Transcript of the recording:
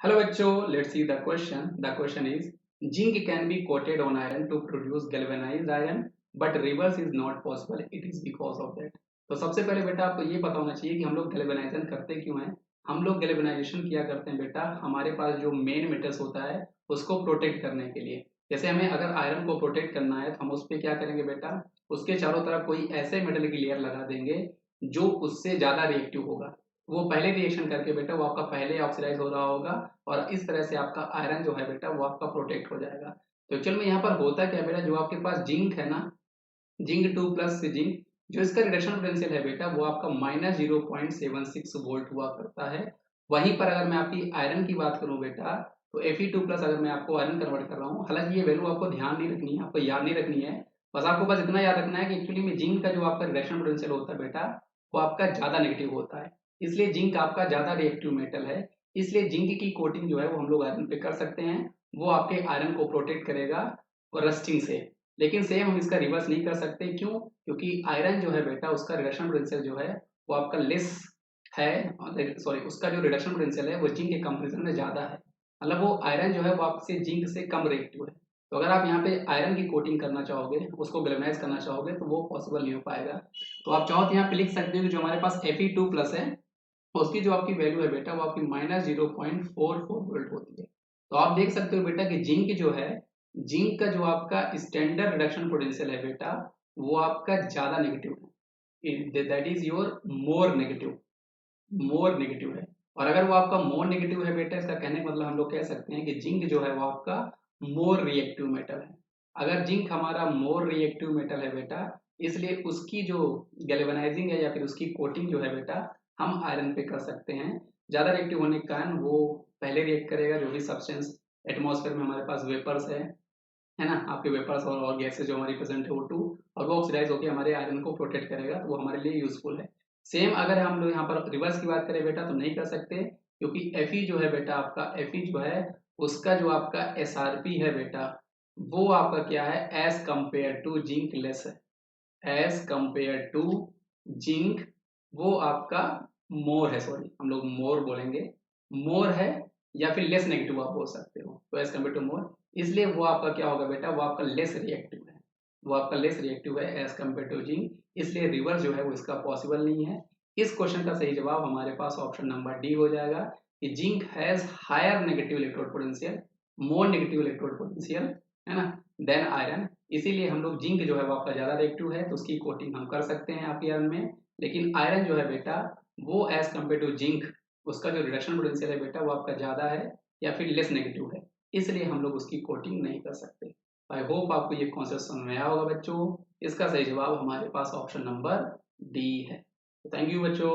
Hello bachcho, let's see the question. The question is zinc can be coated on iron to produce galvanized iron, but reverse is not possible. It is because of that. तो सबसे पहले बेटा आपको ये पता होना चाहिए कि हम लोग गैल्वेनाइजेशन करते क्यों हैं। हम लोग गैल्वेनाइजेशन किया करते हैं बेटा हमारे पास जो मेन मेटल्स होता है उसको प्रोटेक्ट करने के लिए। जैसे हमें अगर आयरन को प्रोटेक्ट करना है तो हम उस पर क्या करेंगे बेटा, उसके चारों तरफ कोई ऐसे मेटल की लेयर लगा देंगे जो उससे ज़्यादा रिएक्टिव होगा। वो पहले रिएक्शन करके बेटा वो आपका पहले ऑक्सीडाइज हो रहा होगा और इस तरह से आपका आयरन जो है बेटा वो आपका प्रोटेक्ट हो जाएगा। तो एक्चुअल में यहाँ पर होता क्या है बेटा, जो आपके पास जिंक है ना, जिंक 2 प्लस जिंक, जो इसका रिडक्शन पोटेंशियल है बेटा वो आपका -0.76 वोल्ट हुआ करता है। वहीं पर अगर मैं आपकी आयरन की बात करूं बेटा, तो Fe2 प्लस अगर मैं आपको आयरन कन्वर्ट कर रहा हूँ, हालांकि ये वैल्यू आपको ध्यान नहीं रखनी है, आपको याद नहीं रखनी है। बस आपको बस इतना याद रखना है कि एक्चुअली में जिंक का जो आपका रिडक्शन पोटेंशियल होता है बेटा वो आपका ज्यादा नेगेटिव होता है, इसलिए जिंक आपका ज्यादा रिएक्टिव मेटल है। इसलिए जिंक की कोटिंग जो है वो हम लोग आयरन पे कर सकते हैं, वो आपके आयरन को प्रोटेक्ट करेगा और रस्टिंग से। लेकिन सेम हम इसका रिवर्स नहीं कर सकते, क्यों? क्योंकि आयरन जो है बेटा उसका रिडक्शन पोटेंशियल जो है वो आपका लेस है, सॉरी उसका जो रिडक्शन पोटेंशियल है वो जिंक के कंपेरिजन में ज्यादा है। मतलब वो आयरन जो है वो आपसे जिंक से कम रिएक्टिव है। तो अगर आप यहाँ पे आयरन की कोटिंग करना चाहोगे, उसको गैल्वेनाइज करना चाहोगे, तो वो पॉसिबल नहीं हो पाएगा। तो आप चाहो तो यहाँ पे लिख सकते हो कि जो हमारे पास Fe2 प्लस है उसकी जो आपकी वैल्यू है बेटा वो आपकी -0.44 वोल्ट होती है। तो आप देख सकते हो बेटा कि जिंक जो है, जिंक का जो आपका स्टैंडर्ड रिडक्शन पोटेंशियल है बेटा वो आपका ज्यादा नेगेटिव है, that is your more negative है। और अगर वो आपका मोर नेगेटिव है बेटा, इसका कहने का मतलब हम लोग कह सकते हैं कि जिंक जो है वो आपका मोर रिएक्टिव मेटल है। अगर जिंक हमारा मोर रिएक्टिव मेटल है बेटा, इसलिए उसकी जो गैल्वेनाइजिंग है या फिर उसकी कोटिंग जो है बेटा हम आयरन पे कर सकते हैं। ज्यादा रिएक्टिव होने के कारण वो पहले रिएक्ट करेगा जो भी सब्सटेंस एटमॉस्फेयर में हमारे पास वेपर्स है ना, आपके वेपर्स और गैसेस जो हमारी प्रेजेंट है वो टू, और वो ऑक्सीडाइज होकर हमारे आयरन को प्रोटेक्ट करेगा, तो वो हमारे लिए यूजफुल है। सेम अगर हम लोग यहाँ पर रिवर्स की बात करें बेटा तो नहीं कर सकते, क्योंकि Fe जो है बेटा आपका Fe जो है उसका जो आपका SRP है बेटा वो आपका क्या है, as compared to zinc less है। एज कंपेयर टू जिंक वो आपका मोर है, सॉरी हम लोग मोर बोलेंगे, मोर है, या फिर लेस नेगेटिव आप बोल सकते हो। तो एज कंपेयर टू मोर, इसलिए वो आपका क्या होगा बेटा, वो आपका लेस रिएक्टिव है, वो आपका लेस रिएक्टिव है एज कंपेयर टू जिंक। इसलिए रिवर्स जो है वो इसका पॉसिबल नहीं है। इस क्वेश्चन का सही जवाब हमारे पास ऑप्शन नंबर डी हो जाएगा कि zinc has higher negative electrode potential, more negative electrode potential, है ना, देन आयरन। इसीलिए हम लोग जिंक जो है वो आपका ज्यादा रिएक्टिव है तो उसकी कोटिंग हम कर सकते हैं आपके आयरन में। लेकिन आयरन जो है बेटा वो एज कम्पेयर टू जिंक उसका जो रिडक्शन पोटेंशियल है बेटा वो आपका ज्यादा है या फिर लेस नेगेटिव है, इसलिए हम लोग उसकी कोटिंग नहीं कर सकते। आई होप आपको ये कॉन्सेप्ट समझ में आया होगा बच्चों। इसका सही जवाब हमारे पास ऑप्शन नंबर डी है। थैंक यू बच्चों।